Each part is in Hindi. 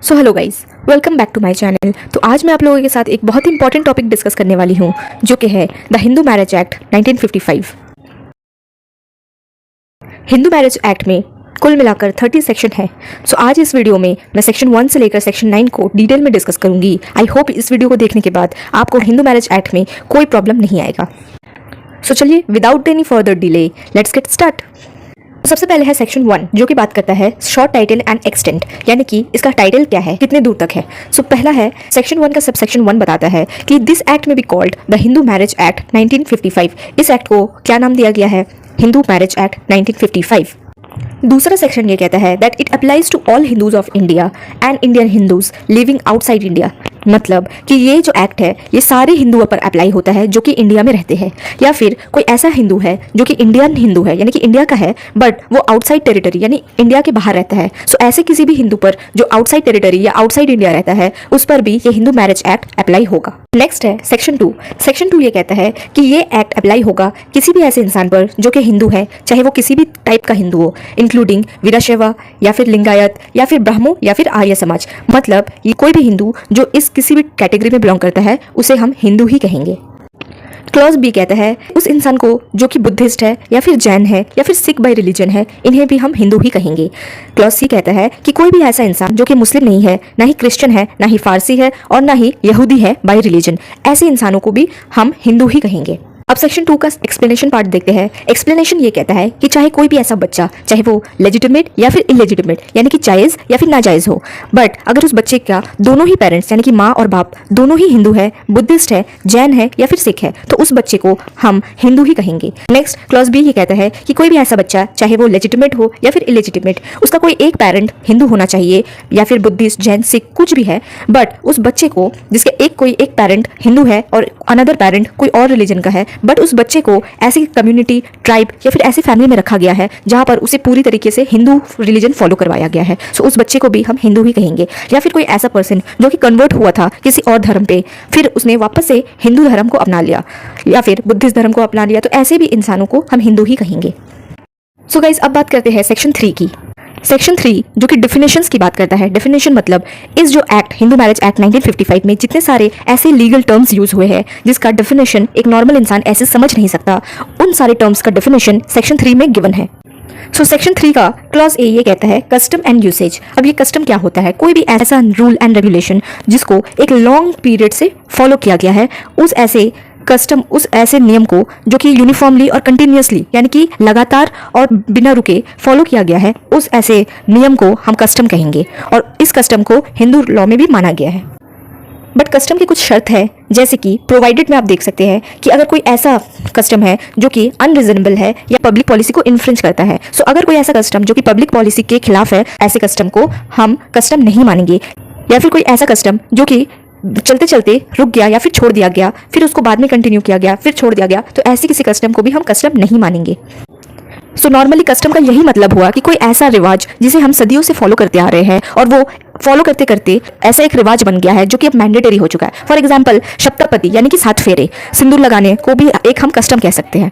So hello guys, welcome back to my channel. तो आज मैं आप लोगों के साथ एक बहुत ही इंपॉर्टेंट टॉपिक डिस्कस करने वाली हूँ, जो कि है the Hindu marriage act 1955। Hindu marriage act में कुल मिलाकर 30 सेक्शन है। सो आज इस वीडियो में मैं सेक्शन 1 से लेकर सेक्शन 9 को डिटेल में डिस्कस करूंगी। आई होप इस वीडियो को देखने के बाद आपको हिंदू मैरिज एक्ट में कोई प्रॉब्लम नहीं आएगा। सो चलिए without any further delay let's get start. सबसे पहले है सेक्शन 1, जो कि बात करता है शॉर्ट टाइटल एंड एक्सटेंट, यानी कि इसका टाइटल क्या है, कितने दूर तक है। सो पहला है सेक्शन 1 का सब सेक्शन 1 बताता है कि दिस एक्ट में be called the Hindu marriage act 1955। इस एक्ट को क्या नाम दिया गया है? Hindu marriage act 1955। दूसरा सेक्शन ये कहता है that it applies to all Hindus of India and Indian Hindus living outside India. मतलब कि ये जो एक्ट है ये सारे हिंदुओं पर अप्लाई होता है जो कि इंडिया में रहते हैं, या फिर कोई ऐसा हिंदू है जो कि इंडियन हिंदू है, यानी कि इंडिया का है बट वो आउटसाइड टेरिटरी यानी इंडिया के बाहर रहता है। सो ऐसे किसी भी हिंदू पर जो आउटसाइड टेरिटरी या आउटसाइड इंडिया रहता है उस पर भी ये हिंदू मैरिज एक्ट अप्लाई होगा। नेक्स्ट है सेक्शन 2। सेक्शन 2 ये कहता है कि ये एक्ट अप्लाई होगा किसी भी ऐसे इंसान पर जो कि हिंदू है, चाहे वो किसी भी टाइप का हिंदू हो, इंक्लूडिंग वीरशैव या फिर लिंगायत या फिर ब्राह्मण या फिर आर्य समाज। मतलब ये कोई भी हिंदू जो इस किसी भी कैटेगरी में बिलोंग करता है उसे हम हिंदू ही कहेंगे। क्लॉज बी कहता है उस इंसान को जो कि बुद्धिस्ट है या फिर जैन है या फिर सिख बाई रिलीजन है, इन्हें भी हम हिंदू ही कहेंगे। क्लॉज सी कहता है कि कोई भी ऐसा इंसान जो कि मुस्लिम नहीं है, ना ही क्रिश्चियन है, ना ही फारसी है और ना ही यहूदी है बाई रिलीजन, ऐसे इंसानों को भी हम हिंदू ही कहेंगे। अब सेक्शन 2 का एक्सप्लेनेशन पार्ट देखते हैं। एक्सप्लेनेशन ये कहता है कि चाहे कोई भी ऐसा बच्चा, चाहे वो लेजिटिमेट या फिर इलेजिटिमेट यानी कि जायज़ या फिर नाजायज़ हो, बट अगर उस बच्चे का दोनों ही पेरेंट्स यानी कि माँ और बाप दोनों ही हिंदू है, बुद्धिस्ट है, जैन है या फिर सिख है, तो उस बच्चे को हम हिंदू ही कहेंगे। नेक्स्ट क्लॉज बी ये कहता है कि कोई भी ऐसा बच्चा, चाहे वो लेजिटिमेट हो या फिर इलेजिटिमेट, उसका कोई एक पेरेंट हिंदू होना चाहिए या फिर बुद्धिस्ट, जैन, सिख कुछ भी है, बट उस बच्चे को जिसके कोई एक पेरेंट हिंदू है और अनदर पेरेंट कोई और रिलीजन का है, बट उस बच्चे को ऐसी कम्युनिटी, ट्राइब या फिर ऐसी फैमिली में रखा गया है जहां पर उसे पूरी तरीके से हिंदू रिलीजन फॉलो करवाया गया है, सो उस बच्चे को भी हम हिंदू ही कहेंगे। या फिर कोई ऐसा पर्सन जो कि कन्वर्ट हुआ था किसी और धर्म पे, फिर उसने वापस से हिंदू धर्म को अपना लिया या फिर बुद्धिस्ट धर्म को अपना लिया, तो ऐसे भी इंसानों को हम हिंदू ही कहेंगे। सो गाइस, अब बात करते हैं सेक्शन 3 की। सेक्शन 3 जो कि डेफिनेशंस की बात करता है। डेफिनेशन मतलब इस जो एक्ट हिंदू मैरिज एक्ट 1955 में जितने सारे ऐसे लीगल टर्म्स यूज हुए हैं जिसका डेफिनेशन एक नॉर्मल इंसान ऐसे समझ नहीं सकता, उन सारे टर्म्स का डेफिनेशन सेक्शन 3 में गिवन है। सो सेक्शन 3 का क्लॉज ए ये कहता है कस्टम एंड यूसेज। अब ये कस्टम क्या होता है? कोई भी ऐसा रूल एंड रेगुलेशन जिसको एक लॉन्ग पीरियड से फॉलो किया गया है, उस ऐसे कस्टम, उस ऐसे नियम को जो कि यूनिफॉर्मली और कंटिन्यूसली यानी कि लगातार और बिना रुके फॉलो किया गया है, उस ऐसे नियम को हम कस्टम कहेंगे। और इस कस्टम को हिंदू लॉ में भी माना गया है। बट कस्टम की कुछ शर्त है, जैसे कि प्रोवाइडेड में आप देख सकते हैं कि अगर कोई ऐसा कस्टम है जो कि अनरीजनेबल है या पब्लिक पॉलिसी को इन्फ्रिंज करता है, सो अगर कोई ऐसा कस्टम जो कि पब्लिक पॉलिसी के खिलाफ है, ऐसे कस्टम को हम कस्टम नहीं मानेंगे। या फिर कोई ऐसा कस्टम जो कि चलते चलते रुक गया या फिर छोड़ दिया गया, फिर उसको बाद में कंटिन्यू किया गया, फिर छोड़ दिया गया, तो ऐसे किसी कस्टम को भी हम कस्टम नहीं मानेंगे। सो नॉर्मली कस्टम का यही मतलब हुआ कि कोई ऐसा रिवाज जिसे हम सदियों से फॉलो करते आ रहे हैं और वो फॉलो करते करते ऐसा एक रिवाज बन गया है जो कि अब मैंडेटरी हो चुका है। फॉर एग्जाम्पल सप्तपदी यानी कि 7 फेरे, सिंदूर लगाने को भी एक हम कस्टम कह सकते हैं।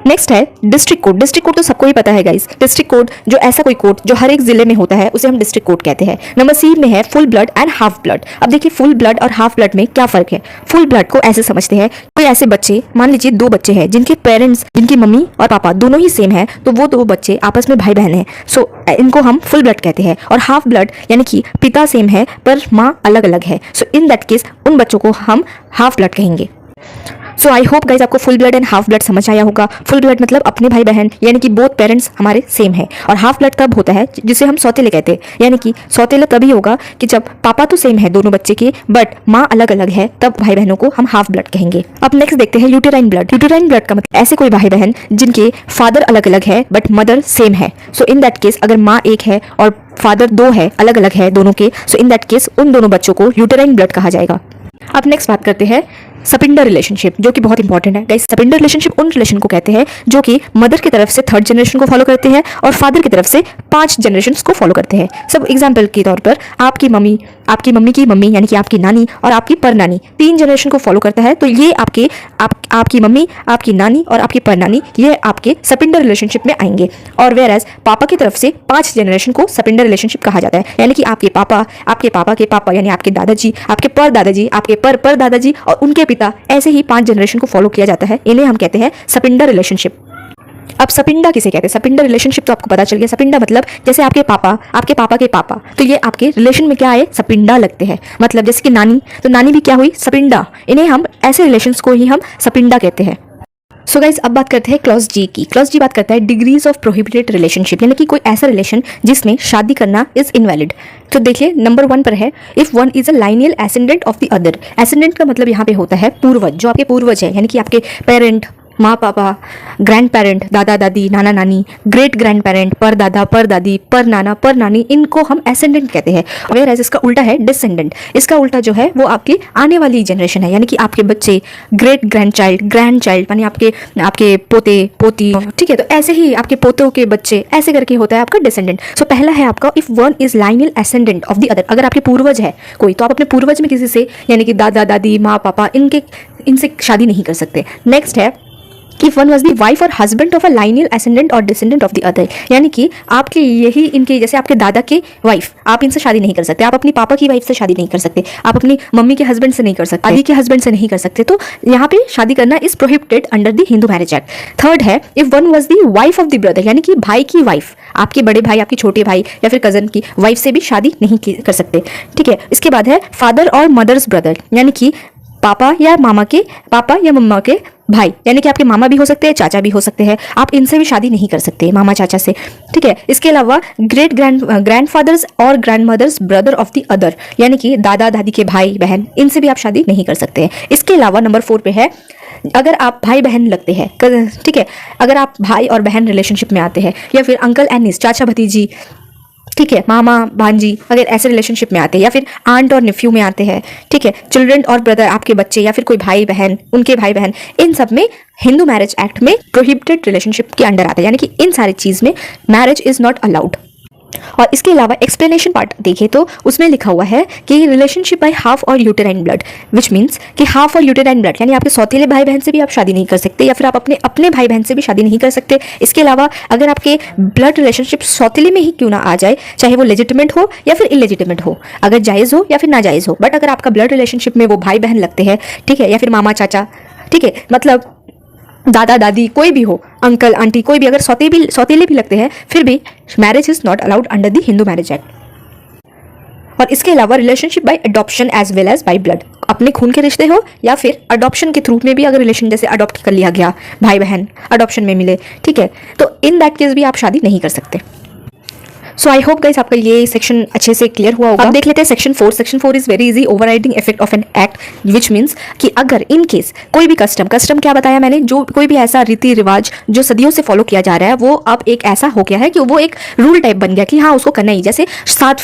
नेक्स्ट है डिस्ट्रिक्ट कोड। डिस्ट्रिक्ट कोड तो सबको ही पता है गाइस। डिस्ट्रिक्ट कोड जो ऐसा कोई कोड जो हर एक जिले में होता है उसे हम डिस्ट्रिक्ट कोड कहते हैं। नंबर सी में है full blood and half blood. अब देखिए फुल ब्लड और हाफ ब्लड में क्या फर्क है। फुल ब्लड को ऐसे समझते हैं, कोई ऐसे बच्चे, मान लीजिए 2 बच्चे हैं जिनके पेरेंट्स, जिनकी मम्मी और पापा दोनों ही सेम है, तो वो 2 बच्चे आपस में भाई बहन है, सो इनको हम फुल ब्लड कहते हैं। और हाफ ब्लड यानी कि पिता सेम है पर माँ अलग अलग है, सो इन दैट केस उन बच्चों को हम हाफ ब्लड कहेंगे। सो आई होप गाइज आपको full blood and half blood समझ आया होगा। फुल ब्लड मतलब अपने भाई बहन यानी कि बोथ पेरेंट्स हमारे सेम है, और हाफ ब्लड तब होता है जिसे हम सौतेले कहते हैं, यानी कि सौतेला तभी होगा कि जब पापा तो सेम है दोनों बच्चे के बट माँ अलग अलग है, तब भाई बहनों को हम हाफ ब्लड कहेंगे। अब नेक्स्ट देखते हैं यूटेराइन ब्लड। यूटेराइन ब्लड का मतलब ऐसे कोई भाई बहन जिनके फादर अलग अलग है बट मदर सेम है, सो इन दैट केस अगर माँ एक है और फादर 2 है, अलग अलग है दोनों के, सो इन दैट केस उन दोनों बच्चों को यूटेराइन ब्लड कहा जाएगा। अब नेक्स्ट बात करते हैं सपिंडर रिलेशनशिप, जो कि बहुत इंपॉर्टेंट है गाइस। सपिंडर रिलेशनशिप उन रिलेशन को कहते हैं जो कि मदर की तरफ से 3rd जनरेशन को फॉलो करते हैं और फादर की तरफ से 5 जनरेशन को फॉलो करते हैं। सब एग्जाम्पल के तौर पर आपकी मम्मी आपकी मम्मी की मम्मी यानी कि आपकी नानी और आपकी परनानी, 3 जनरेशन को फॉलो करता है। तो ये आपकी मम्मी, आपकी नानी और आपकी परनानी ये आपके सपिंडर रिलेशनशिप में आएंगे। और वेयर पापा की तरफ से 5 जनरेशन को सपिंडर रिलेशनशिप कहा जाता है, यानी कि आपके पापा के पापा यानी आपके दादाजी, आपके पर दादाजी, आपके पर दादाजी और उनके पिता, ऐसे ही 5 जनरेशन को फॉलो किया जाता है। इन्हें हम कहते हैं सपिंडर रिलेशनशिप। अब सपिंडा किसे कहते हैं? सपिंडर रिलेशनशिप तो आपको पता चल गया। सपिंडा मतलब जैसे आपके पापा के पापा, तो ये आपके रिलेशन में क्या आए? सपिंडा लगते हैं। मतलब जैसे कि नानी, तो नानी भी क्या हुई? सपिंडा। इन्हें हम ऐसे रिलेशंस को ही हम सपिंडा कहते हैं। सो गाइज अब बात करते हैं क्लॉज जी की। क्लॉज जी बात करता है डिग्रीज ऑफ प्रोहिबिटेड रिलेशनशिप, यानी कि कोई ऐसा रिलेशन जिसमें शादी करना इज इनवैलिड। तो देखिए नंबर 1 पर है, if one is a lineal ascendant of the other. Ascendant का मतलब यहाँ पे होता है पूर्वज, जो आपके पूर्वज है, यानी कि आपके पेरेंट, माँ पापा, ग्रैंड पेरेंट, दादा दादी, नाना नानी, ग्रेट ग्रैंड पेरेंट, पर दादा, पर दादी, पर नाना, पर नानी, इनको हम एसेंडेंट कहते हैं। वेयर एज इसका उल्टा है डिसेंडेंट। इसका उल्टा जो है वो आपकी आने वाली जनरेशन है, यानी कि आपके बच्चे, ग्रेट ग्रैंड चाइल्ड यानी आपके पोते पोती, ठीक है। तो ऐसे ही आपके पोतों के बच्चे, ऐसे करके होता है आपका डिसेंडेंट। सो पहला है आपका if one is lineal ascendant of the other. अगर आपके पूर्वज है कोई, तो आप अपने पूर्वज में किसी से, यानी कि दादा दादी, माँ पापा, इनसे शादी नहीं कर सकते। नेक्स्ट है if one was the wife or husband of a lineal ascendant or descendant of the other, यानी कि आपके यही इनके, जैसे आपके दादा के वाइफ, आप इनसे शादी नहीं कर सकते, आप अपनी पापा की वाइफ से शादी नहीं कर सकते, आप अपनी मम्मी के हस्बैंड से नहीं कर सकते, दादी के हस्बैंड से नहीं कर सकते। तो यहाँ पे शादी करना is prohibited under the Hindu marriage act. Third है if one was the wife of the brother, यानी कि भाई की वाइफ, आपके बड़े भाई, आपके छोटे भाई या फिर कजन की वाइफ से भी शादी नहीं कर सकते, ठीक है। इसके बाद है फादर और मदर्स ब्रदर, यानी कि पापा या मम्मा के भाई, यानी कि आपके मामा भी हो सकते हैं, चाचा भी हो सकते हैं, आप इनसे भी शादी नहीं कर सकते, मामा चाचा से, ठीक है। इसके अलावा ग्रेट ग्रैंडफादर्स और grandmother's brother of the other, यानी कि दादा दादी के भाई बहन, इनसे भी आप शादी नहीं कर सकते हैं। इसके अलावा नंबर 4 पे है अगर आप भाई बहन लगते हैं, ठीक है, अगर आप भाई और बहन रिलेशनशिप में आते हैं, या फिर अंकल एंड निस, चाचा भतीजी, ठीक है, मामा भांजी, अगर ऐसे रिलेशनशिप में आते हैं, या फिर आंट और नेफ्यू में आते हैं, ठीक है, चिल्ड्रन और ब्रदर, आपके बच्चे, या फिर कोई भाई बहन, उनके भाई बहन, इन सब में हिंदू मैरिज एक्ट में प्रोहिबिटेड रिलेशनशिप के अंडर आता है, यानी कि इन सारी चीज में मैरिज इज नॉट अलाउड। और इसके अलावा एक्सप्लेनेशन पार्ट देखें तो उसमें लिखा हुआ है कि रिलेशनशिप बाय हाफ और यूटेराइन ब्लड, विच मीन्स कि हाफ और यूटेराइन ब्लड, यानी आपके सौतेले भाई बहन से भी आप शादी नहीं कर सकते, या फिर आप अपने भाई बहन से भी शादी नहीं कर सकते। इसके अलावा अगर आपके ब्लड रिलेशनशिप सौतेले में ही क्यों ना आ जाए, चाहे वो लेजिटिमेट हो या फिर इलेजिटिमेट हो, अगर जायज़ हो या फिर नाजायज़ हो, बट अगर आपका ब्लड रिलेशनशिप में वो भाई बहन लगते हैं, ठीक है, या फिर मामा चाचा, ठीक है, मतलब दादा दादी, कोई भी हो, अंकल आंटी, कोई भी, अगर सौतेले भी लगते हैं, फिर भी marriage is not allowed under the Hindu marriage act. और इसके अलावा relationship by adoption as well as by blood, अपने खून के रिश्ते हो या फिर अडॉप्शन के थ्रू में भी अगर रिलेशन, जैसे अडॉप्ट कर लिया गया, भाई बहन अडॉप्शन में मिले, ठीक है, तो इन दैट केस भी आप शादी नहीं कर सकते। सो आई होप गाइस आपका ये सेक्शन अच्छे से क्लियर हुआ होगा। अब देख लेते हैं section 4। Section 4 is very easy, overriding effect of an act, which means कि अगर इन केस कोई भी कस्टम क्या बताया मैंने, जो कोई भी ऐसा रीति रिवाज जो सदियों से फॉलो किया जा रहा है, वो अब एक ऐसा हो गया है कि वो एक रूल टाइप बन गया कि हाँ उसको करना ही, जैसे सात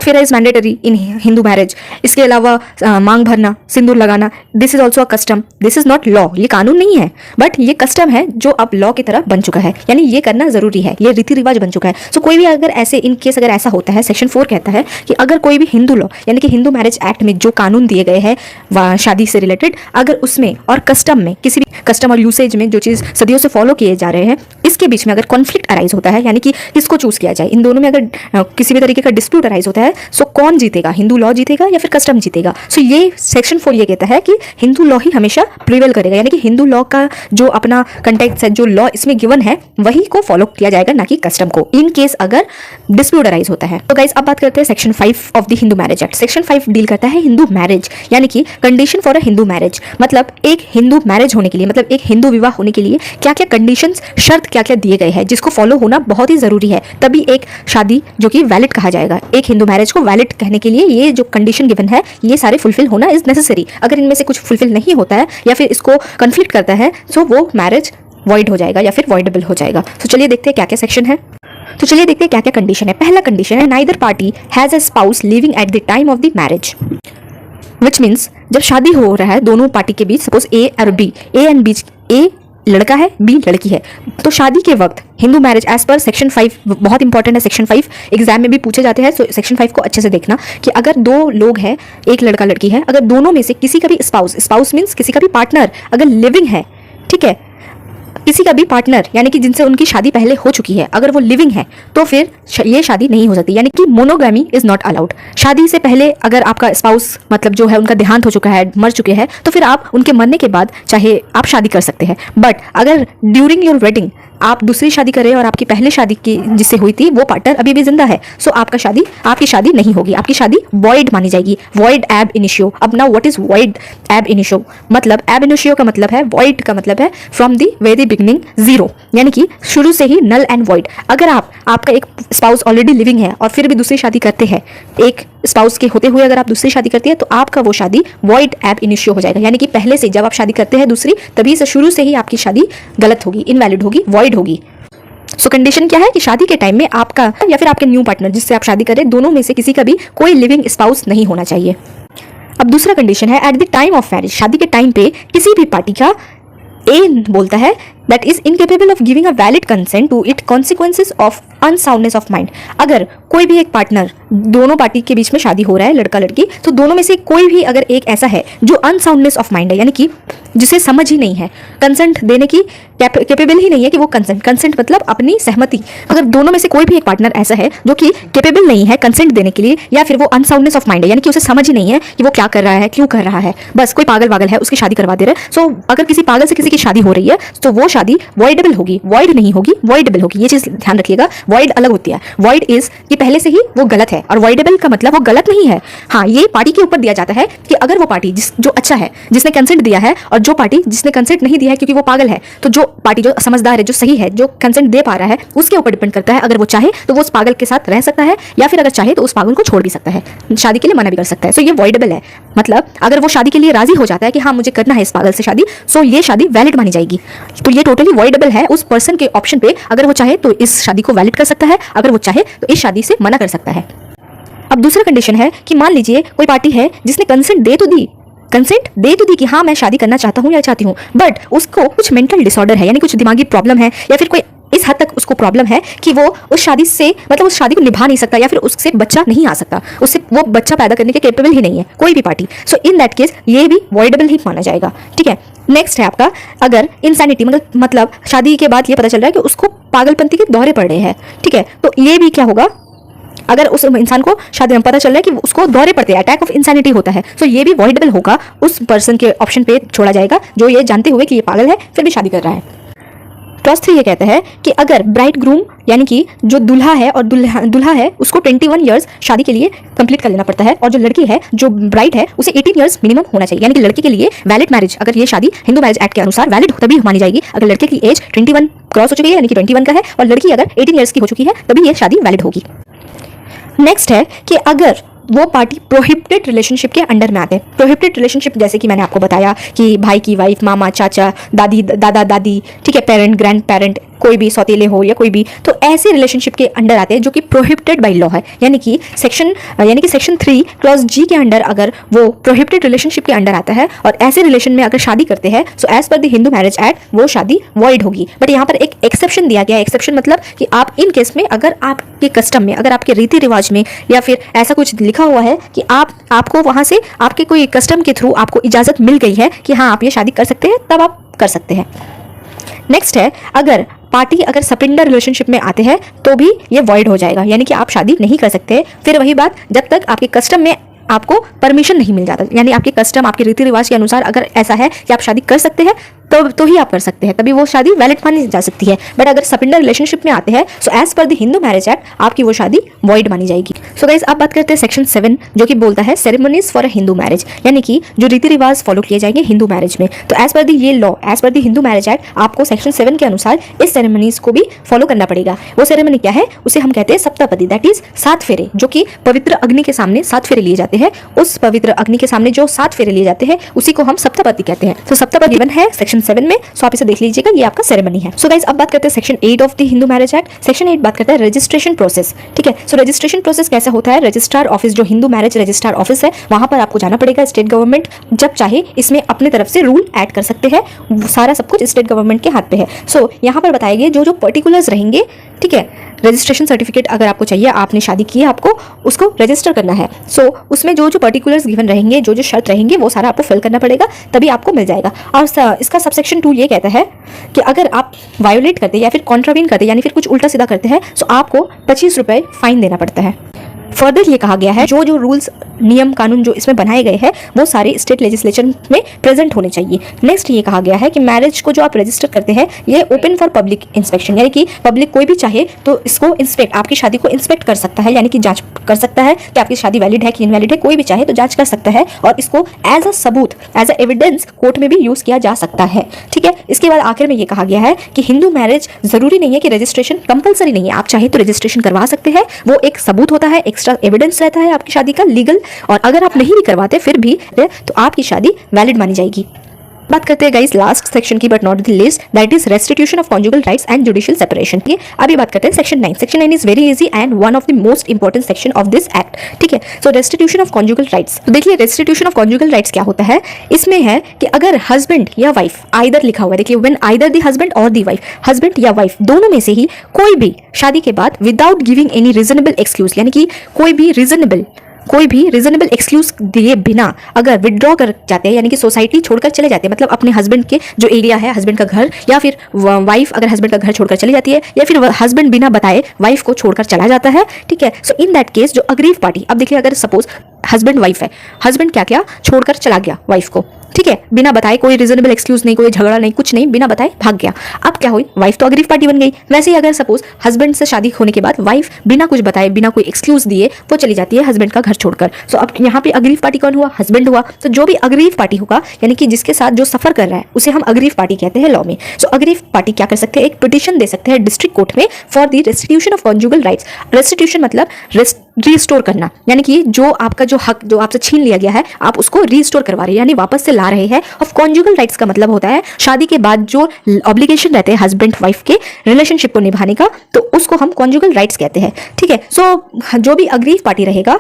फेरा is mandatory in Hindu marriage. इसके अलावा मांग भरना, सिंदूर लगाना, this is also a custom, this is not law, ये कानून नहीं है, बट ये कस्टम है जो अब लॉ की तरह बन चुका है, यानी ये करना जरूरी है, ये रीति रिवाज बन चुका है। सो कोई भी अगर ऐसे इन केस अगर ऐसा होता है, सेक्शन 4 कहता है कि अगर कोई भी हिंदू लॉ यानी कि हिंदू मैरिज एक्ट में जो कानून दिए गए हैं शादी से रिलेटेड, अगर उसमें और कस्टम में, किसी भी कस्टम और यूसेज में जो चीज़ सदियों से फॉलो किए जा रहे हैं, इसके बीच में अगर कॉन्फ्लिक्ट अराइज होता है, यानी कि किसको चूज किया जाए, इन दोनों में अगर किसी भी तरीके का डिस्प्यूट अराइज होता है, सो कौन जीतेगा, हिंदू लॉ जीतेगा या फिर कस्टम जीतेगा। सो ये सेक्शन 4 ये कहता है कि हिंदू लॉ ही हमेशा प्रिवेल करेगा, यानी कि हिंदू लॉ का जो अपना कंटेक्ट है, जो लॉ इसमें गिवन है, वही को फॉलो किया जाएगा, ना कि कस्टम को, इन केस अगर डिस्प्यूट अराइज होता है। तो गाइस अब बात करते हैं section 5 of the Hindu marriage act. Section 5 deal करता है हिंदू मैरिज, यानी कि condition for a Hindu marriage, मतलब एक हिंदू मैरिज होने के लिए, मतलब एक हिंदू विवाह होने के लिए क्या क्या कंडीशंस, शर्त क्या क्या दिए गए हैं, जिसको फॉलो होना बहुत ही जरूरी है, तभी एक शादी जो कि वैलिड कहा जाएगा। एक हिंदू मैरिज को वैलिड कहने के लिए ये जो कंडीशन गिवन है, ये सारे फुलफिल होना इज नेसेसरी। अगर इनमें से कुछ फुलफिल नहीं होता है या फिर इसको कन्फ्लिक्ट करता है, सो वो मैरिज वॉइड हो जाएगा या फिर वॉइडेबल हो जाएगा। तो चलिए देखते हैं क्या क्या सेक्शन है। तो चलिए देखते हैं क्या क्या कंडीशन है। पहला कंडीशन है neither party has a spouse living at the time of the marriage, which means जब शादी हो रहा है दोनों पार्टी के बीच, सपोज ए और बी, ए लड़का है, बी लड़की है। तो शादी के वक्त Hindu marriage as per section 5 बहुत इंपॉर्टेंट है। सेक्शन 5 एग्जाम में भी पूछे जाते हैं। सो सेक्शन 5 को अच्छे से देखना कि अगर दो लोग हैं, एक लड़का लड़की है, अगर दोनों में से किसी का भी स्पाउस मीन्स किसी का भी पार्टनर अगर लिविंग है, ठीक है, किसी का भी पार्टनर यानी कि जिनसे उनकी शादी पहले हो चुकी है, अगर वो लिविंग है तो फिर ये शादी नहीं हो सकती, यानी कि मोनोगामी इज नॉट अलाउड। शादी से पहले अगर आपका स्पाउस मतलब जो है उनका देहांत हो चुका है, मर चुके हैं, तो फिर आप उनके मरने के बाद चाहे आप शादी कर सकते हैं। बट अगर ड्यूरिंग योर वेडिंग आप दूसरी शादी करें और आपकी पहले शादी की जिससे हुई थी वो पार्टनर अभी भी जिंदा है, सो आपकी शादी नहीं होगी, आपकी शादी वॉइड मानी जाएगी। Void ab initio. अब now what is void ab initio? मतलब एब इनिशियो का मतलब है, वॉइड का मतलब है from the very beginning zero, यानी कि शुरू से ही नल एंड वॉइड। अगर आपका एक स्पाउस ऑलरेडी लिविंग है और फिर भी दूसरी शादी करते हैं, एक स्पाउस के होते हुए अगर आप दूसरी शादी करती है तो आपका वो शादी वॉइड एब इनिशियो हो जाएगा, यानी कि पहले से जब आप शादी करते हैं दूसरी, तभी से शुरू से ही आपकी शादी गलत होगी, इनवैलिड होगी, वॉइड होगी। सो कंडीशन क्या है कि शादी के टाइम में आपका या फिर आपके न्यू पार्टनर जिससे आप शादी करें, दोनों में से किसी का भी कोई लिविंग स्पाउस नहीं होना चाहिए। अब दूसरा कंडीशन है at the time of marriage. शादी के टाइम पे किसी भी पार्टी का ए बोलता है that is incapable of giving a valid consent to it consequences of unsoundness of mind। अगर कोई भी एक पार्टनर, दोनों पार्टी के बीच में शादी हो रहा है, लड़का लड़की, तो दोनों में से कोई भी अगर एक ऐसा है जो अनसाउंडनेस ऑफ माइंड है, यानी कि जिसे समझ ही नहीं है, कंसेंट देने की कैपेबल ही नहीं है कि वो कंसेंट मतलब अपनी सहमति, अगर दोनों में से कोई भी एक पार्टनर ऐसा है जो कि कैपेबल नहीं है कंसेंट देने के लिए, या फिर वो अनसाउंडनेस ऑफ माइंड है, यानी कि उसे समझ ही नहीं है कि वो क्या कर रहा है, क्यों कर रहा है, बस कोई पागल है उसकी शादी करवा दे रहे हैं। सो अगर किसी पागल से किसी की शादी हो रही है तो वो शादी वॉइडेबल होगी, वॉइड नहीं होगी, वॉइडेबल होगी। ये चीज ध्यान रखिएगा, वॉइड अलग होती है। वॉइड इज कि पहले से ही वो गलत है, और वॉइडेबल का मतलब वो गलत नहीं है। हाँ, ये पार्टी के ऊपर दिया जाता है कि अगर वो पार्टी जो अच्छा है, जिसने कंसेंट दिया है, और जो पार्टी जिसने कंसेंट नहीं दिया है क्योंकि वो पागल है, तो जो पार्टी जो समझदार है, जो सही है, जो कंसेंट दे पा रहा है, उसके ऊपर डिपेंड करता है। अगर वो चाहे तो वो उस पागल के साथ रह सकता है, या फिर अगर चाहे तो उस पागल को छोड़ भी सकता है, शादी के लिए मना भी कर सकता है। सो ये वॉइडेबल है, मतलब अगर वो शादी के लिए राजी हो जाता है कि हाँ मुझे करना है इस पागल से शादी, सो ये शादी वैलिड मानी जाएगी। तो ये टोटली वॉइडेबल है उस पर्सन के ऑप्शन पे। अगर वो चाहे तो इस शादी को वैलिड कर सकता है, अगर वो चाहे तो इस शादी से मना कर सकता है। अब दूसरा कंडीशन है कि मान लीजिए कोई पार्टी है जिसने कंसेंट दे तो दी कि हाँ मैं शादी करना चाहता हूँ या चाहती हूँ, बट उसको कुछ मेंटल डिसऑर्डर है, यानी कुछ दिमागी प्रॉब्लम है, या फिर कोई इस हद तक उसको प्रॉब्लम है कि वो उस शादी से मतलब उस शादी को निभा नहीं सकता, या फिर उससे बच्चा नहीं आ सकता, उससे वो बच्चा पैदा करने के कैपेबल ही नहीं है कोई भी party. So in that case ये भी वॉइडेबल ही माना जाएगा। ठीक है, नेक्स्ट है आपका अगर इंसैनिटी, मतलब शादी के बाद ये पता चल रहा है कि उसको पागलपंती के दौरे पड़ रहे हैं। ठीक है, तो ये भी क्या होगा, अगर उस इंसान को शादी में पता चल रहा है कि उसको दौरे पड़ते हैं, अटैक ऑफ इंसैनिटी होता है, तो ये भी वॉइडेबल होगा, उस पर्सन के ऑप्शन पे छोड़ा जाएगा जो ये जानते हुए कि ये पागल है फिर भी शादी कर रहा है। क्लॉज 3 ये कहता है कि अगर ब्राइड ग्रूम यानी कि जो दूल्हा है और दूल्हा है उसको 21 ईयर्स शादी के लिए कंप्लीट कर लेना पड़ता है, और जो लड़की है जो ब्राइड है उसे 18 ईयर्स मिनिमम होना चाहिए, यानी कि लड़के के लिए वैलिड मैरिज, अगर ये शादी हिंदू मैरिज एक्ट के अनुसार वैलिड तभी मानी जाएगी अगर लड़के की एज 21 क्रॉस हो चुकी है, यानी कि 21 का है, और लड़की अगर 18 ईयर्स की हो चुकी है तभी ये शादी वैलिड होगी। नेक्स्ट है कि अगर वो पार्टी प्रोहिबिटेड रिलेशनशिप के अंडर में आते हैं। प्रोहिबिटेड रिलेशनशिप जैसे कि मैंने आपको बताया कि भाई की वाइफ, मामा, चाचा, दादी, दादा, दादी, ठीक है, पेरेंट, ग्रैंड पेरेंट, कोई भी सौतेले हो या कोई भी, तो ऐसे रिलेशनशिप के अंडर आते हैं जो कि प्रोहिबिटेड बाय लॉ है, यानी कि सेक्शन 3 क्लॉज जी के अंडर अगर वो प्रोहिबिटेड रिलेशनशिप के अंडर आता है और ऐसे रिलेशन में अगर शादी करते हैं, so as per the Hindu marriage act वो शादी वॉइड होगी। बट यहाँ पर एक एक्सेप्शन दिया गया है। एक्सेप्शन मतलब कि आप इन केस में अगर आपके कस्टम में, अगर आपके रीति रिवाज में या फिर ऐसा कुछ लिखा हुआ है कि आपको वहां से आपके कोई कस्टम के थ्रू आपको इजाजत मिल गई है कि हाँ आप ये शादी कर सकते हैं, तब आप कर सकते हैं। नेक्स्ट है अगर पार्टी अगर सपिंडर रिलेशनशिप में आते हैं तो भी ये वॉइड हो जाएगा, यानी कि आप शादी नहीं कर सकते। फिर वही बात, जब तक आपके कस्टम में आपको परमिशन नहीं मिल जाता, यानी आपके कस्टम, आपके रीति रिवाज के अनुसार अगर ऐसा है कि आप शादी कर सकते हैं तो ही आप कर सकते हैं, तभी वो शादी वैलिड मानी जा सकती है। बट अगर सपिंडर रिलेशनशिप में आते हैं, so as per the Hindu marriage act आपकी वो शादी वॉइड मानी जाएगी। सो गाइस, अब बात करते हैं सेक्शन 7 जो कि बोलता है ceremonies for a Hindu marriage, यानी कि जो रीति रिवाज फॉलो किए जाएंगे हिंदू मैरिज में। तो एज पर द ये law, as per the Hindu marriage act आपको सेक्शन 7 के अनुसार इस सेरेमनीज को भी फॉलो करना पड़ेगा। वो सेरेमनी क्या है, उसे हम कहते हैं सप्तापदी, दैट इज 7 फेरे, जो कि पवित्र अग्नि के सामने 7 फेरे लिए जाते हैं। उस पवित्र अग्नि के सामने जो 7 फेरे लिए जाते हैं उसी को हम सप्तापदी कहते हैं। तो सप्तापदी वन है सेक्शन 7 में। सो आप इसे देख लीजिएगा, ये आपका सेरेमनी है। सो गाइस अब बात करते हैं section 8 of the Hindu marriage act. Section 8 बात करता है रजिस्ट्रेशन प्रोसेस। ठीक है, सो रजिस्ट्रेशन प्रोसेस कैसा होता है? रजिस्ट्रार ऑफिस, जो हिंदू मैरिज रजिस्ट्रार ऑफिस है, वहां पर आपको जाना पड़ेगा। स्टेट गवर्नमेंट जब चाहे इसमें अपने तरफ से रूल ऐड कर सकते हैं, सारा सब कुछ स्टेट गवर्नमेंट के हाथ पे है। सो यहाँ पर बताए गए जो पर्टिकुलर्स रहेंगे, ठीक है, रजिस्ट्रेशन सर्टिफिकेट अगर आपको चाहिए, आपने शादी की है, आपको उसको रजिस्टर करना है। सो उसमें जो पर्टिकुलर्स गिवन रहेंगे, जो शर्त रहेंगे, वो सारा आपको फिल करना पड़ेगा, तभी आपको मिल जाएगा। और इसका सबसेक्शन 2 ये कहता है कि अगर आप वायोलेट करते या फिर कॉन्ट्रावीन करते यानी फिर कुछ उल्टा सीधा करते हैं, तो आपको 25 रुपये फाइन देना पड़ता है। फर्दर ये कहा गया है जो रूल्स नियम कानून जो इसमें बनाए गए हैं वो सारे स्टेट लेजिस्लेचर में प्रेजेंट होने चाहिए। नेक्स्ट ये कहा गया है कि मैरिज को जो आप रजिस्टर करते हैं ये ओपन फॉर पब्लिक इंस्पेक्शन, यानी कि पब्लिक कोई भी चाहे तो इसको इंस्पेक्ट, आपकी शादी को इंस्पेक्ट कर सकता है, यानी कि जांच कर सकता है कि आपकी शादी वैलिड है कि इनवैलिड है। कोई भी चाहे तो जांच कर सकता है और इसको एज अ सबूत, एज अ एविडेंस कोर्ट में भी यूज किया जा सकता है। ठीक है, इसके बाद आखिर में ये कहा गया है कि हिंदू मैरिज जरूरी नहीं है कि रजिस्ट्रेशन कंपलसरी नहीं है, आप चाहे तो रजिस्ट्रेशन करवा सकते हैं, वो एक सबूत होता है, एक्स्ट्रा एविडेंस रहता है आपकी शादी का लीगल, और अगर आप नहीं भी करवाते फिर भी तो आपकी शादी वैलिड मानी जाएगी। बात करते हैं गाइस लास्ट सेक्शन की, but not the least, that is restitution of conjugal rights and judicial separation. ठीक है, अभी बात करते हैं section 9। Section 9 is very easy and one of the most important section of this act. ठीक है, सो रेस्टिट्यूशन ऑफ कॉन्जुगल राइट्स। तो देखिए रेस्टिट्यूशन ऑफ कॉन्जुगल राइट्स क्या होता है, इसमें है कि अगर हस्बैंड या वाइफ, आइदर लिखा हुआ है, देखिए व्हेन आइदर द हस्बैंड और द वाइफ, हस्बैंड या वाइफ दोनों में से ही कोई भी शादी के बाद without giving any reasonable excuse, यानी कि कोई भी रीजनेबल एक्सक्यूज दिए बिना अगर विड्रॉ कर जाते हैं, यानी कि सोसाइटी छोड़कर चले जाते हैं, मतलब अपने हस्बैंड के जो एरिया है, हस्बैंड का घर, या फिर वाइफ अगर हस्बैंड का घर छोड़कर चली जाती है, या फिर हस्बैंड बिना बताए वाइफ को छोड़कर चला जाता है। ठीक है, सो इन दैट केस जो अग्रीव पार्टी, अब देखिए अगर सपोज हस्बैंड वाइफ है, हस्बैंड क्या छोड़कर चला गया वाइफ को, ठीक है, बिना बताए, कोई रीजनेबल एक्सक्यूज नहीं, कोई झगड़ा नहीं, कुछ नहीं, बिना बताए भाग गया। अब क्या हुई, वाइफ तो अग्रीव पार्टी बन गई। वैसे ही अगर सपोज हस्बैंड से शादी होने के बाद वाइफ बिना कुछ बताए, बिना कोई एक्सक्यूज दिए वो चली जाती है हस्बैंड का घर छोड़कर, सो अब यहाँ पे अग्रीव पार्टी कौन हुआ, हस्बैंड हुआ। तो जो भी अग्रीव पार्टी होगा, यानी कि जिसके साथ जो सफर कर रहा है, उसे हम अग्रीव पार्टी कहते हैं लॉ में। सो अग्रीव पार्टी क्या कर सकते हैं, एक पिटीशन दे सकते हैं डिस्ट्रिक्ट कोर्ट में for the restitution of conjugal rights. Restitution मतलब रिस्टोर करना, यानी कि जो आपका जो हक जो आपसे छीन लिया गया है, आप उसको रिस्टोर करवा रहे हैं, यानी वापस से ला रहे हैं। ऑफ कॉन्जुगल राइट्स का मतलब होता है शादी के बाद जो ऑब्लिगेशन रहते हैं हस्बैंड वाइफ के रिलेशनशिप को निभाने का, तो उसको हम कॉन्जुगल राइट्स कहते हैं। ठीक है, सो जो भी अग्रीव पार्टी रहेगा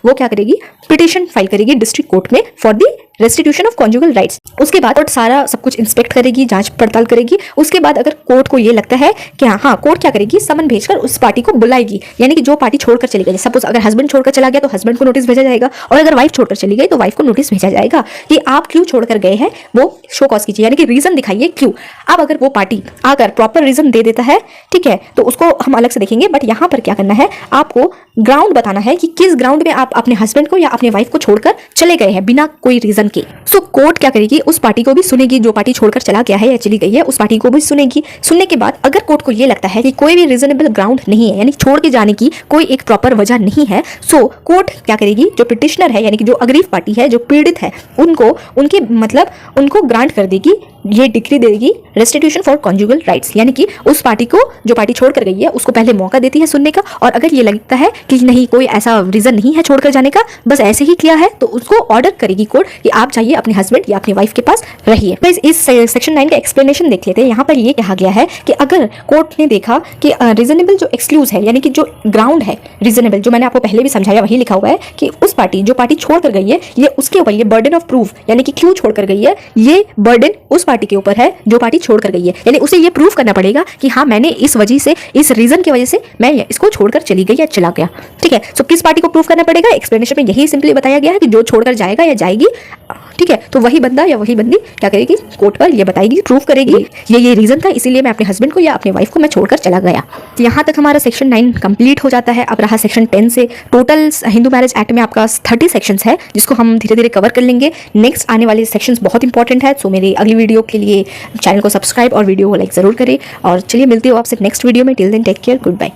वो क्या करेगी, पिटीशन फाइल करेगी डिस्ट्रिक्ट कोर्ट में for the restitution of conjugal rights. उसके बाद कोर्ट सारा सब कुछ इंस्पेक्ट करेगी, जांच पड़ताल करेगी। उसके बाद अगर कोर्ट को ये लगता है कि हाँ, कोर्ट क्या करेगी, समन भेजकर उस पार्टी को बुलाएगी, यानी कि जो पार्टी छोड़कर चली गई। सपोज अगर हस्बैंड छोड़कर चला गया तो हस्बैंड को नोटिस भेजा जाएगा, और अगर वाइफ छोड़कर चली गई तो वाइफ को नोटिस भेजा जाएगा कि आप क्यों छोड़कर गए हैं, वो शो कॉज कीजिए, यानी कि रीजन दिखाइए क्यों। अब अगर वो पार्टी आकर प्रॉपर रीजन दे देता है, ठीक है, तो उसको हम अलग से देखेंगे, बट यहाँ पर क्या करना है, आपको ग्राउंड बताना है कि किस ग्राउंड में आप अपने हस्बैंड को या अपने वाइफ को छोड़कर चले गए हैं बिना कोई रीजन के। सो कोर्ट क्या करेगी, उस पार्टी को भी सुनेगी, जो पार्टी छोड़कर चला गया है या चली गई है उस पार्टी को भी सुनेगी। सुनने के बाद अगर कोर्ट को ये लगता है कि कोई भी रीजनेबल ग्राउंड नहीं है, यानी छोड़ के जाने की कोई एक प्रॉपर वजह नहीं है, सो कोर्ट क्या करेगी, जो पिटिशनर है, यानी कि जो अग्रीव पार्टी है, जो पीड़ित है, उनको ग्रांट कर देगी, ये डिग्री देगी रेस्टिट्यूशन फॉर कॉन्जुगल राइट्स, यानी कि उस पार्टी को, जो पार्टी छोड़कर गई है, उसको पहले मौका देती है सुनने का, और अगर ये लगता है कि नहीं कोई ऐसा रीजन नहीं है छोड़कर जाने का, बस ऐसे ही किया है, तो उसको ऑर्डर करेगी कोर्ट कि आप जाइए अपने हस्बैंड या अपनी वाइफ के पास रहिए। तो इस सेक्शन 9 का एक्सप्लेनेशन देख लेते हैं। यहाँ पर ये कहा गया है कि अगर कोर्ट ने देखा कि रीजनेबल जो एक्सक्यूज है, यानी कि जो ग्राउंड है रीजनेबल, जो मैंने आपको पहले भी समझाया वही लिखा हुआ है कि उस पार्टी जो पार्टी छोड़कर गई है, ये उसके ऊपर ये बर्डन ऑफ प्रूफ, यानी कि क्यों छोड़कर गई है, ये बर्डन उस पार्टी के ऊपर है जो पार्टी छोड़कर गई है, यानी उसे ये प्रूफ करना पड़ेगा कि हाँ, मैंने इस वजह से, इस रीजन की वजह से मैं इसको छोड़कर चली गई या चला गया। ठीक है, सो किस पार्टी को प्रूफ करना पड़ेगा, एक्सप्लेनेशन में यही सिंपली बताया गया है कि जो छोड़कर जाएगा या जाएगी, ठीक है, तो वही बंदा या वही बंदी क्या करेगी, कोर्ट पर ये बताएगी, प्रूफ करेगी ये रीजन था, इसीलिए मैं अपने हस्बैंड को या अपने वाइफ को मैं छोड़कर चला गया। तो यहाँ तक हमारा सेक्शन 9 कंप्लीट हो जाता है। अब रहा सेक्शन 10 से। टोटल हिंदू मैरिज एक्ट में आपका 30 सेक्शंस है, जिसको हम धीरे धीरे कवर कर लेंगे। नेक्स्ट आने वाले सेक्शंस बहुत इंपॉर्टेंट है, सो मेरी अगली वीडियो के लिए चैनल को सब्सक्राइब और वीडियो को लाइक जरूर करें। और चलिए मिलती हूँ आपसे नेक्स्ट वीडियो में। Till then take care, good bye.